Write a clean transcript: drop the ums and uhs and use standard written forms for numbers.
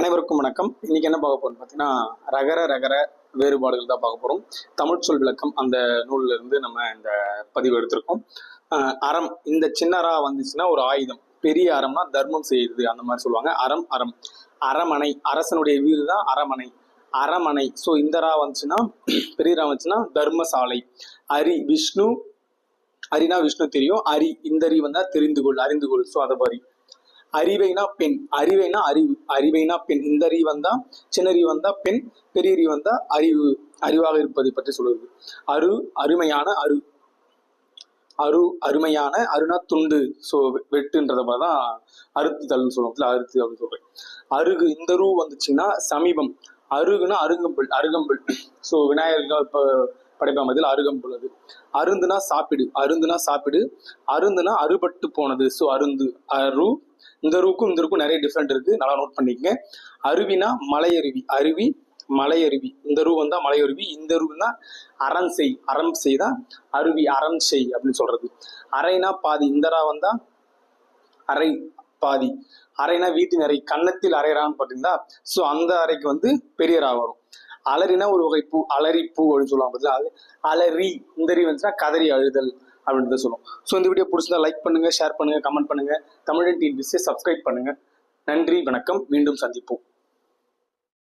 அனைவருக்கும் வணக்கம். இன்னைக்கு என்ன பார்க்க போறோம் பார்த்தீங்கன்னா, ரகர ரகர வேறுபாடுகள் தான் பார்க்க போறோம். தமிழ் சொல் விளக்கம் அந்த நூல்ல இருந்து நம்ம இந்த பதிவு எடுத்திருக்கோம். அறம், இந்த சின்னரா வந்துச்சுன்னா ஒரு ஆயுதம், பெரிய அறம்னா தர்மம் செய்யுது அந்த மாதிரி சொல்லுவாங்க. அறம் அறம் அரமனை, அரசனுடைய வீடு தான் அரமனை, அரமனை. ஸோ இந்த ரா வந்துச்சுன்னா பெரிய ரா வந்துச்சுன்னா தர்மசாலை. அரி, விஷ்ணு, அரினா விஷ்ணு தெரியும். அரி, இந்த ரி வந்தா தெரிந்து கொள், அறிந்து கொள். ஸோ அதை மாதிரி அறிவைனா பெண், அறிவைனா அறிவு, அறிவைனா பெண். இந்த ரீ வந்தா சின்னறி வந்தா பெண், பெரிய ரீ வந்தா அறிவு, அறிவாக இருப்பதை பற்றி சொல்லுவது. அரு, அருமையான அரு, அரு அருமையான, அருணா துண்டு. ஸோ வெட்டுன்றத தான் அறுத்துதல்னு சொல்லுவோம், அறுத்து அப்படின்னு சொல்றேன். அருகு, இந்த ரூ வந்துச்சுன்னா சமீபம். அருகுனா அருகம்புல், அருகம்புல். ஸோ விநாயகர்கள் இப்போ படைப்பாம பதில் அருகம்புல். அது அருந்துனா சாப்பிடு, அருந்துனா சாப்பிடு, அருந்துனா அறுபட்டு போனது. ஸோ அருந்து. அரு, இந்த ரூக்கும் இந்த ரூக்கும் நிறைய டிஃப்ரெண்ட் இருக்கு, நல்லா நோட் பண்ணிக்கங்க. அருவினா மலையருவி, அருவி மலையருவி. இந்த ரூ வந்தா மலையருவி, இந்த ரூனா அறம் செய், அறம் செய்தா அருவி, அறம் செய் அப்படின்னு சொல்றது. அரைனா பாதி, இந்த ரா வந்தா அரை, பாதி. அரைனா வீட்டின் அறை, கன்னத்தில் அரைறான்னு பார்த்தீங்களா? ஸோ அந்த அறைக்கு வந்து பெரிய ரா வரும். அலரினா ஒரு வகை பூ, அலரி பூ அப்படின்னு சொல்லுவாங்க பார்த்தீங்களா? அது அலரி. இந்த ரீ வந்துச்சுன்னா கதறி அழுதல் அப்படின்னு சொல்லுவோம். ஸோ இந்த வீடியோ பிடிச்சிருந்தா லைக் பண்ணுங்க, ஷேர் பண்ணுங்க, கமெண்ட் பண்ணுங்க. தமிழன் டிஎன்பிசியை சப்ஸ்கிரைப் பண்ணுங்க. நன்றி, வணக்கம், மீண்டும் சந்திப்போம்.